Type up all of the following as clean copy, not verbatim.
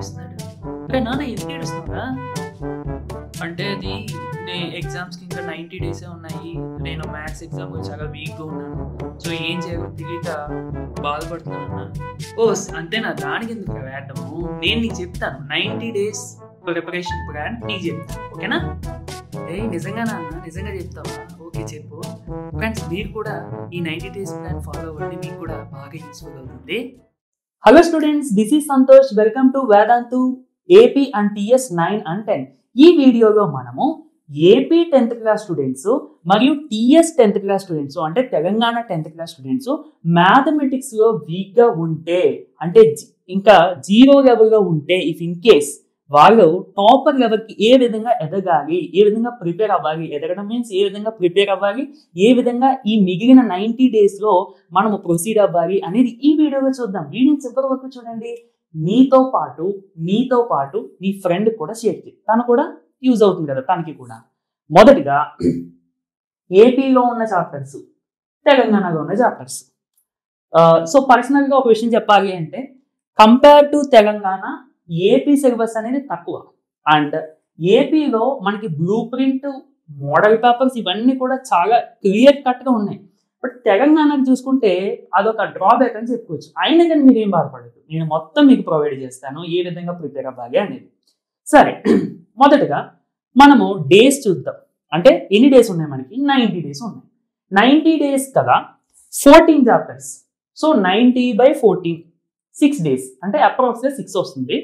ఏడుస్తున్నాడు? అరే నాన్న ఎందుకు ఏడుస్తున్నారా? అంటే అది ఎగ్జామ్స్కి ఇంకా 90 డేసే ఉన్నాయి. నేను మ్యాథ్స్ ఎగ్జామ్ చాలా వీక్గా ఉన్నాను. సో ఏం చేయాలో తెలియక బాధపడుతున్నాను అన్న. ఓ అంతేనా? దానికి ఎందుకు వేయడము? నేను నీకు చెప్తాను 90 డేస్ ప్రిపరేషన్ ప్లాన్ నీకు చెప్తాను, ఓకేనా? నిజంగానా అన్న? నిజంగా చెప్తావా? ఓకే చెప్పు. ఫ్రెండ్స్ మీరు కూడా ఈ 90 డేస్ ప్లాన్ ఫాలో అవ్వండి, మీకు కూడా బాగా యూస్ఫుల్ అవుతుంది. Hello students, this is Santosh. Welcome to Vedantu AP and TS 9 and 10. ఈ వీడియోలో మనము ఏపీ 10th క్లాస్ స్టూడెంట్స్ మరియు టీఎస్ 10th క్లాస్ స్టూడెంట్స్ అంటే Telangana 10th class students mathematics లో వీక్ గా ఉంటే, అంటే ఇంకా 0 లెవెల్లో ఉంటే, ఇఫ్ ఇన్ కేస్ వాళ్ళు టాపర్ లెవెల్కి ఏ విధంగా ఎదగాలి, ఏ విధంగా ప్రిపేర్ అవ్వాలి, ఎదగడం మీన్స్ ఏ విధంగా ప్రిపేర్ అవ్వాలి, ఏ విధంగా ఈ మిగిలిన 90 days లో మనము ప్రొసీడ్ అవ్వాలి అనేది ఈ వీడియోలో చూద్దాం. వీడియో చివరి వరకు చూడండి. నీతో పాటు నీ ఫ్రెండ్ కూడా షేర్ చేయి, తను కూడా యూజ్ అవుతుంది కదా తనకి కూడా. మొదటిగా ఏపీలో ఉన్న చాప్టర్స్, తెలంగాణలో ఉన్న చాప్టర్స్. సో పర్సనల్గా ఒక విషయం చెప్పాలి అంటే, compare to Telangana AP syllabus అనేది తక్కువ. అండ్ ఏపీలో మనకి బ్లూ ప్రింట్, మోడల్ పేపర్స్ ఇవన్నీ కూడా చాలా క్లియర్ కట్గా ఉన్నాయి. బట్ తెలంగాణకు చూసుకుంటే అదొక డ్రాబ్యాక్ అని చెప్పుకోవచ్చు. అయినా కానీ మీరు ఏం బాధపడదు, నేను మొత్తం మీకు ప్రొవైడ్ చేస్తాను ఏ విధంగా ప్రిపేర్ అవ్వాలి అనేది. సరే, మొదటగా మనము డేస్ చూద్దాం. అంటే ఎన్ని డేస్ ఉన్నాయి మనకి? 90 days ఉన్నాయి. 90 days కదా, 14 చాప్టర్స్. సో 90/14 6 days అంటే అప్రాక్సిమేట్గా 6 వస్తుంది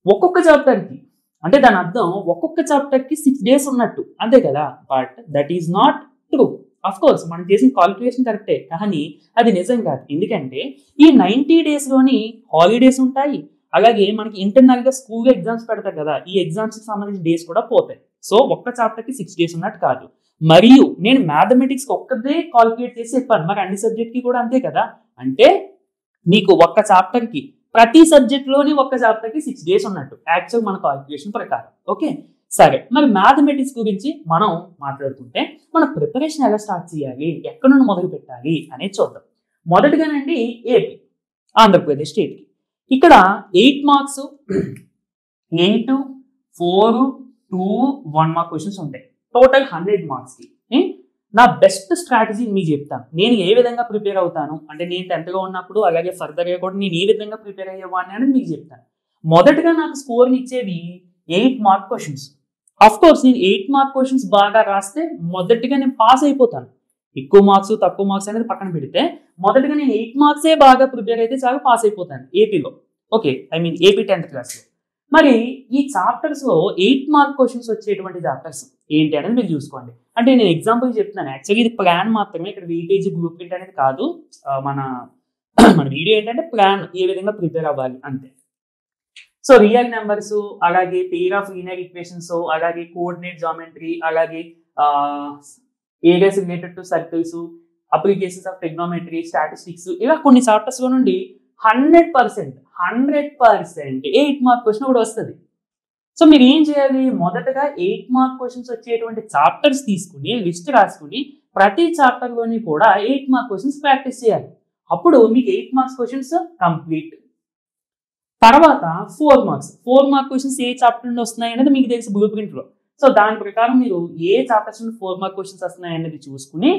ఒక్కొక్క చాప్టర్కి. అంటే దాని అర్థం ఒక్కొక్క చాప్టర్కి 6 days ఉన్నట్టు, అంతే కదా. But that is not true. Of course మనం చేసిన కాలిక్యులేషన్ కరెక్టే, కానీ అది నిజం కాదు. ఎందుకంటే ఈ 90 daysలోని హాలిడేస్ ఉంటాయి, అలాగే మనకి ఇంటర్నల్గా స్కూల్ ఎగ్జామ్స్ పెడతారు కదా, ఈ ఎగ్జామ్స్కి సంబంధించిన డేస్ కూడా పోతాయి. సో ఒక్క చాప్టర్కి 6 days ఉన్నట్టు కాదు. మరియు నేను మ్యాథమెటిక్స్కి ఒక్కదే కాలిక్యులేట్ చేసి చెప్పాను, మరి అన్ని సబ్జెక్ట్కి కూడా అంతే కదా. అంటే మీకు ఒక్క చాప్టర్కి, ప్రతి సబ్జెక్ట్లోని ఒక్క చాప్టర్కి 6 days ఉన్నట్టు యాక్చువల్ మన కాలిక్యులేషన్ ప్రకారం. ఓకే సరే, మరి మ్యాథమెటిక్స్ గురించి మనం మాట్లాడుకుంటే మన ప్రిపరేషన్ ఎలా స్టార్ట్ చేయాలి, ఎక్కడ నుండి మొదలు పెట్టాలి అనేది చూద్దాం. మొదటిగానండి ఏపీ, ఆంధ్రప్రదేశ్ స్టేట్కి. ఇక్కడ 8 marks, 8, 4, 2, 1 mark క్వశ్చన్స్ ఉంటాయి. టోటల్ 100 marksకి. నా బెస్ట్ స్ట్రాటజీ మీకు చెప్తాను. నేను ఏ విధంగా ప్రిపేర్ అవుతాను అంటే, నేను 10thలో ఉన్నప్పుడు అలాగే ఫర్దర్గా కూడా నేను ఏ విధంగా ప్రిపేర్ అయ్యేవాడిని అనేది మీకు చెప్తాను. మొదటగా నాకు స్కోర్ని ఇచ్చేవి 8 mark క్వశ్చన్స్. అఫ్ కోర్స్ నేను 8 mark క్వశ్చన్స్ బాగా రాస్తే మొదటిగా నేను పాస్ అయిపోతాను. ఎక్కువ మార్క్స్ తక్కువ మార్క్స్ అనేది పక్కన పెడితే మొదటిగా నేను 8 marksే బాగా ప్రిపేర్ అయితే చాలా పాస్ అయిపోతాను ఏపీలో. Okay, I mean AP 10th క్లాస్లో. మరి ఈ చాప్టర్స్లో 8 mark క్వశ్చన్స్ వచ్చేటువంటి చాప్టర్స్ ఏంటి అనేది మీరు చూసుకోండి. అంటే నేను ఎగ్జాంపుల్ చెప్తున్నాను, యాక్చువల్లీ ఇది ప్లాన్ మాత్రమే, ఇక్కడ వెయిటేజ్ బ్లూ ప్రింట్ అనేది కాదు. మన వీడియో ఏంటంటే ప్లాన్ ఏ విధంగా ప్రిపేర్ అవ్వాలి అంతే. సో రియల్ నెంబర్స్, అలాగే పెయిర్ ఆఫ్ లీనియర్ ఈక్వేషన్స్, అలాగే కోఆర్డినేట్ జామెట్రీ, అలాగే areas related to circles, applications of trigonometry, statistics, ఇలా కొన్ని చాప్టర్స్లో నుండి 100% 8 mark క్వశ్చన్ కూడా వస్తుంది. సో మీరు ఏం చేయాలి, మొదటగా 8 mark క్వశ్చన్స్ వచ్చేటువంటి చాప్టర్స్ తీసుకుని లిస్ట్ రాసుకుని ప్రతి చాప్టర్లోని కూడా 8 mark క్వశ్చన్స్ ప్రాక్టీస్ చేయాలి. అప్పుడు మీకు 8 marks క్వశ్చన్స్ కంప్లీట్. తర్వాత 4 mark క్వశ్చన్స్ ఏ చాప్టర్ నుండి వస్తున్నాయి అనేది మీకు తెలుసు బ్లూ ప్రింట్లో. సో దాని ప్రకారం మీరు ఏ చాప్టర్స్ నుండి 4 mark క్వశ్చన్స్ వస్తున్నాయి అనేది చూసుకుని,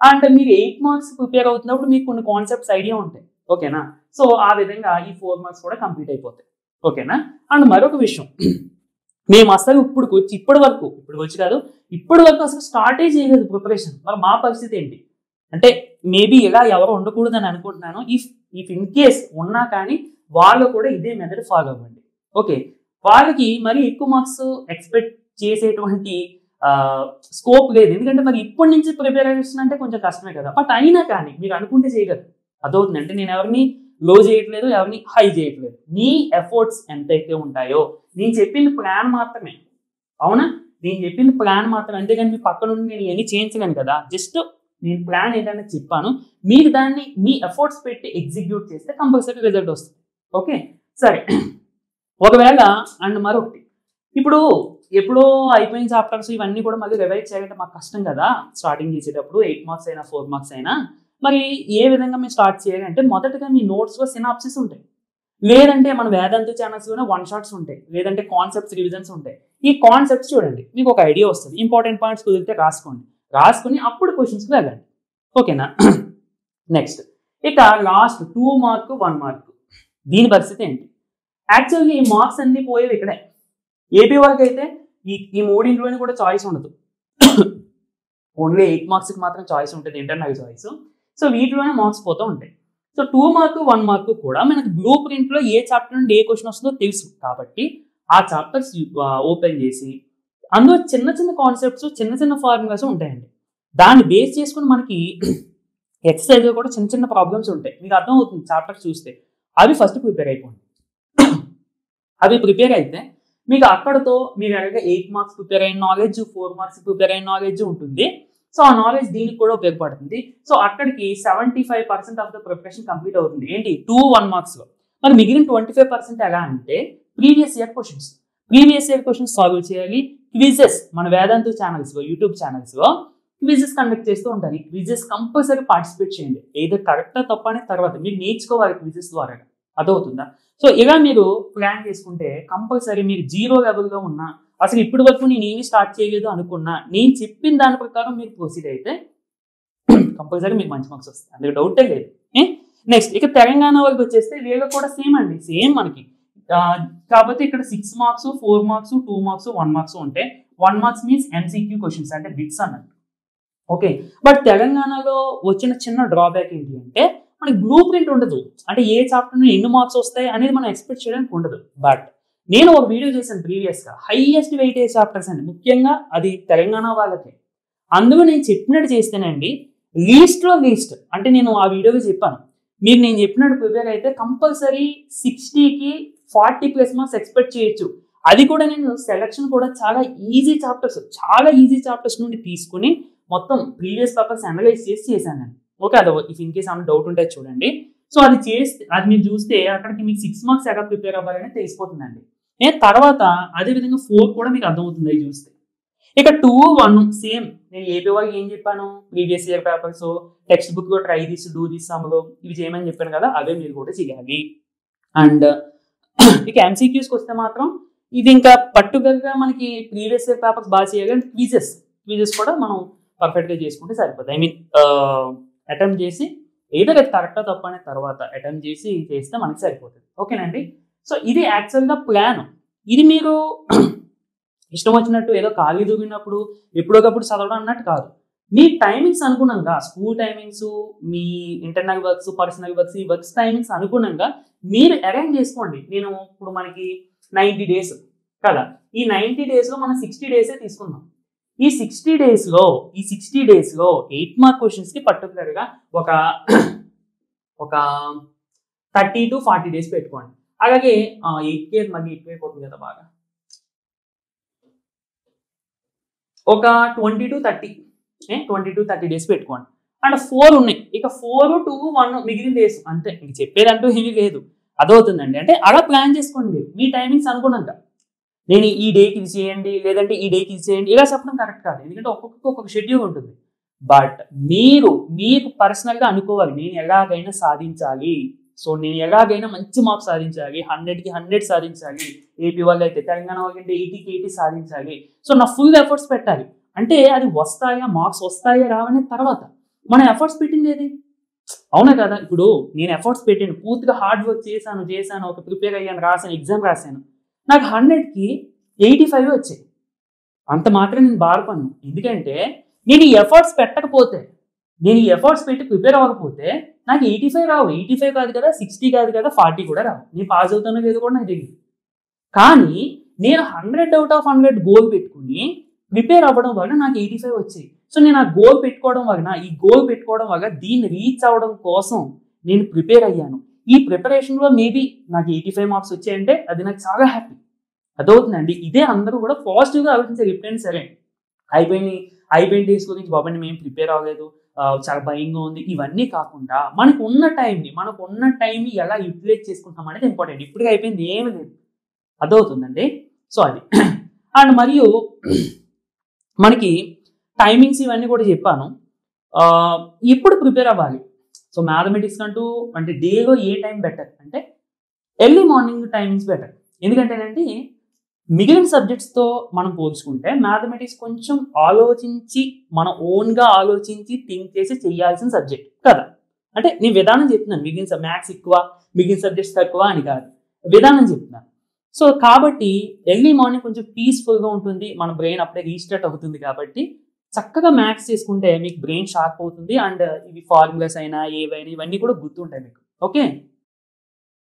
అండ్ మీరు 8 marks ప్రిపేర్ అవుతున్నప్పుడు మీకు కొన్ని కాన్సెప్ట్స్ ఐడియా ఉంటాయి. ఓకేనా? సో ఆ విధంగా ఈ 4 marks కూడా కంప్లీట్ అయిపోతాయి. ఓకేనా? అండ్ మరొక విషయం, మేము అసలు ఇప్పటి వరకు అసలు స్టార్టే చేయలేదు ప్రిపరేషన్. మరి మా పరిస్థితి ఏంటి అంటే, మేబీ ఇలా ఎవరు ఉండకూడదని అనుకుంటున్నాను. ఇఫ్ ఇన్ కేస్ ఉన్నా కానీ వాళ్ళు కూడా ఇదే మెథడ్ ఫాలో అవ్వండి. ఓకే, వాళ్ళకి మరి ఎక్కువ మార్క్స్ ఎక్స్పెక్ట్ చేసేటువంటి స్కోప్ లేదు. ఎందుకంటే మరి ఇప్పటి నుంచి ప్రిపేర్ చేస్తుందంటే కొంచెం కష్టమే కదా. బట్ అయినా కానీ మీరు అనుకుంటే చేయగలరు. అదవుతుంది. అంటే నేను ఎవరిని లో చేయట్లేదు, ఎవరిని హై చేయట్లేదు. మీ ఎఫర్ట్స్ ఎంతైతే ఉంటాయో, నేను చెప్పింది ప్లాన్ మాత్రమే. అవునా? నేను చెప్పింది ప్లాన్ మాత్రమే, అంతేగాని మీ పక్క నుండి నేను ఇవన్నీ చేయించలేను కదా. జస్ట్ నేను ప్లాన్ ఏంటంటే చెప్పాను, మీరు దాన్ని మీ ఎఫర్ట్స్ పెట్టి ఎగ్జిక్యూట్ చేస్తే కంపల్సరీ రిజల్ట్ వస్తుంది. ఓకే సరే, ఒకవేళ అండ్ మరొకటి, ఇప్పుడు ఎప్పుడో అయిపోయిన చాప్టర్స్ ఇవన్నీ కూడా మళ్ళీ రివైజ్ చేయాలంటే మాకు కష్టం కదా. స్టార్టింగ్ చేసేటప్పుడు 8 marks అయినా 4 marks అయినా మరి ఏ విధంగా మేము స్టార్ట్ చేయాలి అంటే, మొదటగా మీ నోట్స్లో సినాప్సిస్ ఉంటాయి. లేదంటే మన వేదాంత ఛానల్స్లోనే వన్ షాట్స్ ఉంటాయి, లేదంటే కాన్సెప్ట్స్ రివిజన్స్ ఉంటాయి. ఈ కాన్సెప్ట్స్ చూడండి, మీకు ఒక ఐడియా వస్తుంది. ఇంపార్టెంట్ పాయింట్స్ కుదిరితే రాసుకొని అప్పుడు క్వశ్చన్స్కి వెళ్ళండి. ఓకేనా? నెక్స్ట్ ఇక లాస్ట్ 2 మార్క్ 1 మార్క్, దీని పరిస్థితి ఏంటి? యాక్చువల్గా ఈ మార్క్స్ అన్ని పోయేవి ఇక్కడే. ఏపీ వరకు అయితే ఈ మూడింట్లోనే కూడా చాయిస్ ఉండదు, ఓన్లీ 8 మార్క్స్కి మాత్రం చాయిస్ ఉంటుంది, ఇంటర్నల్ చాయిస్. సో వీటిలోనే మార్క్స్ పోతూ ఉంటాయి. సో 2 మార్క్ 1 మార్క్ కూడా మనకి బ్లూ ప్రింట్లో ఏ చాప్టర్ నుండి ఏ క్వశ్చన్ వస్తుందో తెలుసు కాబట్టి ఆ చాప్టర్స్ ఓపెన్ చేసి అందులో చిన్న చిన్న కాన్సెప్ట్స్, చిన్న చిన్న ఫార్ములాస్ ఉంటాయండి. దాన్ని బేస్ చేసుకుని మనకి ఎక్సర్సైజ్ కూడా చిన్న చిన్న ప్రాబ్లమ్స్ ఉంటాయి. మీకు అర్థమవుతుంది చాప్టర్స్ చూస్తే. అవి ఫస్ట్ ప్రిపేర్ అయిపోండి. అవి ప్రిపేర్ అయితే మీకు అక్కడతో మీరు 8 మార్క్స్ ప్రిపేర్ అయిన నాలెడ్జ్, 4 మార్క్స్ ప్రిపేర్ అయిన నాలెడ్జ్ ఉంటుంది. సో ఆ నాలెడ్జ్ దీనికి కూడా ఉపయోగపడుతుంది. సో అక్కడికి 75% ఆఫ్ ద ప్రిపరేషన్ కంప్లీట్ అవుతుంది. ఏంటి? 2-1 మార్క్స్లో. మరి మిగిలిన 25% ఎలా అంటే ప్రీవియస్ ఇయర్ క్వశ్చన్స్ సాల్వ్ చేయాలి. క్విజెస్ మన వేదాంత ఛానల్స్లో, యూట్యూబ్ ఛానల్స్లో క్విజెస్ కండక్ట్ చేస్తూ ఉంటారు. ఈ క్విజెస్ కంపల్సరీ పార్టిసిపేట్ చేయండి. ఏదో కరెక్టా తప్ప అనే తర్వాత మీరు నేర్చుకోవాలి క్విజెస్ ద్వారా. అదవుతుందా? సో ఇలా మీరు ప్లాన్ చేసుకుంటే కంపల్సరీ మీరు 0 లెవెల్లో ఉన్నా, అసలు ఇప్పటి వరకు నేను ఏమీ స్టార్ట్ చేయలేదు అనుకున్నా, నేను చెప్పిన దాని ప్రకారం మీరు ప్రొసీడ్ అయితే కంపల్సరీ మీకు మంచి మార్క్స్ వస్తాయి, అందులో డౌటే లేదు. నెక్స్ట్ ఇక తెలంగాణ వరకు వచ్చేస్తే వీళ్ళు కూడా సేమ్ అండి, సేమ్ మనకి. కాకపోతే ఇక్కడ 6 మార్క్స్, 4 మార్క్స్, 2 మార్క్స్, 1 మార్క్స్ ఉంటాయి. 1 మార్క్స్ మీన్స్ MCQ క్వశ్చన్స్ అంటే బిట్స్ అన్నట్టు. ఓకే, బట్ తెలంగాణలో వచ్చిన చిన్న డ్రాబ్యాక్ ఏంటి అంటే మనకి బ్లూ ప్రింట్ ఉండదు. అంటే ఏ చాప్టర్ ఎన్ని మార్క్స్ వస్తాయి అనేది మనం ఎక్స్పెక్ట్ చేయడానికి ఉండదు. బట్ నేను ఒక వీడియో చేశాను ప్రీవియస్గా, హైయెస్ట్ వెయిటేజ్ చాప్టర్స్ అండి, ముఖ్యంగా అది తెలంగాణ వాళ్ళకి. అందులో నేను చెప్పినట్టు చేస్తేనండి లీస్ట్లో లీస్ట్, అంటే నేను ఆ వీడియోలో చెప్పాను, మీరు నేను చెప్పినట్టు ప్రిపేర్ అయితే కంపల్సరీ 60కి 40+ మార్క్స్ ఎక్స్పెక్ట్ చేయొచ్చు. అది కూడా నేను సెలక్షన్ కూడా చాలా ఈజీ చాప్టర్స్ నుండి తీసుకుని మొత్తం ప్రీవియస్ పేపర్స్ అనలైజ్ చేశాను నేను. ఓకే, అది ఇఫ్ ఇన్ కేస్ ఏమైనా డౌట్ ఉంటే చూడండి. సో అది మీరు చూస్తే అక్కడికి మీకు 6 మార్క్స్ ఎలా ప్రిపేర్ అవ్వాలని తెలిసిపోతుందండి. నేను తర్వాత అదేవిధంగా 4 కూడా మీకు అర్థమవుతుంది అది చూస్తే. ఇక 2-1 సేమ్, నేను ఏపీ వాళ్ళకి ఏం చెప్పాను, previous year papers, text book try this, do this అమలు, ఇవి చేయమని చెప్పాను కదా, అవే మీరు కూడా చేయాలి. అండ్ ఇక MCQస్కి వస్తే మాత్రం ఇది ఇంకా పర్టికులర్గా మనకి ప్రీవియస్ ఇయర్ పేపర్స్ బాగా చేయాలి. అండ్ క్విజెస్ కూడా మనం పర్ఫెక్ట్గా చేసుకుంటే సరిపోతుంది. ఐ మీన్ అటెంప్ట్ చేసి ఏదో అది కరెక్టా తప్ప అనే తర్వాత అటెంప్ట్ చేస్తే మనకి సరిపోతుంది. ఓకేనండి? సో ఇది యాక్చువల్గా ప్లాన్. ఇది మీరు ఇష్టం వచ్చినట్టు ఏదో ఖాళీ దూరినప్పుడు ఎప్పుడొకప్పుడు చదవడం అన్నట్టు కాదు. మీ టైమింగ్స్ అనుగుణంగా, స్కూల్ టైమింగ్స్, మీ ఇంటర్నల్ వర్క్స్, పర్సనల్ వర్క్స్, ఈ వర్క్స్ టైమింగ్స్ అనుగుణంగా మీరు అరేంజ్ చేసుకోండి. నేను ఇప్పుడు మనకి 90 డేస్ కదా, ఈ 90 డేస్లో మనం 60 డేసే తీసుకుందాం. ఈ 60 డేస్లో 8 మార్క్ క్వశ్చన్స్కి పర్టికులర్గా ఒక 30 to 40 డేస్ పెట్టుకోండి. అలాగే 8K మళ్ళీ ఎక్కువైపోతుంది కదా బాగా, ఒక 20 to 30 డేస్ పెట్టుకోండి. అండ్ 4 ఉన్నాయి, ఇక 4-1 మిగిలిన డేస్ అంతే. మీకు చెప్పేదంటూ ఏమీ లేదు, అదవుతుందండి. అంటే అలా ప్లాన్ చేసుకోండి మీరు మీ టైమింగ్స్ అనుగుణంగా. నేను ఈ డేకి ఇది చేయండి, లేదంటే ఈ డేకి ఇది చేయండి, ఇలా చెప్పడం కరెక్ట్ కాదు, ఎందుకంటే ఒక్కొక్క షెడ్యూల్ ఉంటుంది. బట్ మీకు పర్సనల్గా అనుకోవాలి, నేను ఎలాగైనా సాధించాలి, సో నేను ఎలాగైనా మంచి మార్క్స్ సాధించాలి, 100కి 100 సాధించాలి, ఏపీ వాళ్ళు అయితే, తెలంగాణ వాళ్ళంటే 80కి 80 సాధించాలి. సో నా ఫుల్ ఎఫర్ట్స్ పెట్టాలి. అంటే అది వస్తాయా, మార్క్స్ వస్తాయా రావనే తర్వాత మన ఎఫర్ట్స్ పెట్టింది ఏది, అవునా కదా? ఇప్పుడు నేను ఎఫర్ట్స్ పెట్టాను, పూర్తిగా హార్డ్ వర్క్ చేశాను, ఒక ప్రిపేర్ అయ్యాను, ఎగ్జామ్ రాశాను, నాకు 100కి 85 వచ్చాయి. అంత మాత్రం నేను బాధపడను, ఎందుకంటే నేను ఈ ఎఫర్ట్స్ పెట్టకపోతే, నేను ఈ ఎఫర్ట్స్ పెట్టి ప్రిపేర్ అవ్వకపోతే నాకు 85 రావు. 85 కాదు కదా, 60 కాదు కదా, 40 కూడా రావు. నేను పాస్ అవుతానో లేదో కూడా నాకు తెలియదు. కానీ నేను 100 out of 100 గోల్ పెట్టుకుని ప్రిపేర్ అవ్వడం వల్ల నాకు 85 వచ్చాయి. సో నేను ఆ గోల్ పెట్టుకోవడం వల్ల దీన్ని రీచ్ అవ్వడం కోసం నేను ప్రిపేర్ అయ్యాను. ఈ ప్రిపరేషన్లో మేబీ నాకు 85 మార్క్స్ వచ్చాయంటే అది నాకు చాలా హ్యాపీ. అదవుతుందండి. ఇదే అందరూ కూడా పాజిటివ్గా ఆలోచించారు. ఎప్పుడైనా సరే అయిపోయిన డేస్ గురించి బాబాని మేము ప్రిపేర్ అవ్వలేదు, చాలా భయంగా ఉంది, ఇవన్నీ కాకుండా మనకు ఉన్న టైంని ఎలా యూటిలైజ్ చేసుకుంటాం అనేది ఇంపార్టెంట్. ఇప్పటికీ అయిపోయింది ఏమీ లేదు, అదవుతుందండి. సో అది అండ్ మరియు మనకి టైమింగ్స్ ఇవన్నీ కూడా చెప్పాను. ఎప్పుడు ప్రిపేర్ అవ్వాలి? సో మ్యాథమెటిక్స్ అంటూ అంటే డేలో ఏ టైం బెటర్ అంటే ఎర్లీ మార్నింగ్ టైమింగ్స్ బెటర్. ఎందుకంటేనంటే మిగిలిన సబ్జెక్ట్స్తో మనం పోల్చుకుంటే మ్యాథమెటిక్స్ కొంచెం ఆలోచించి మన ఓన్గా ఆలోచించి థింక్ చేసి చేయాల్సిన సబ్జెక్ట్ కదా. అంటే నేను విధానం చెప్తున్నాను, మిగిలిన మ్యాథ్స్ ఎక్కువ మిగిలిన సబ్జెక్ట్స్ తక్కువ అని కాదు, విధానం చెప్తున్నాను. సో కాబట్టి ఎర్లీ మార్నింగ్ కొంచెం పీస్ఫుల్గా ఉంటుంది, మన బ్రెయిన్ అప్పుడే రీస్టార్ట్ అవుతుంది. కాబట్టి చక్కగా మ్యాథ్స్ చేసుకుంటే మీకు బ్రెయిన్ షార్ప్ అవుతుంది. అండ్ ఇవి ఫార్ములాస్ అయినా ఏవైనా ఇవన్నీ కూడా గుర్తుంటాయి మీకు. ఓకే.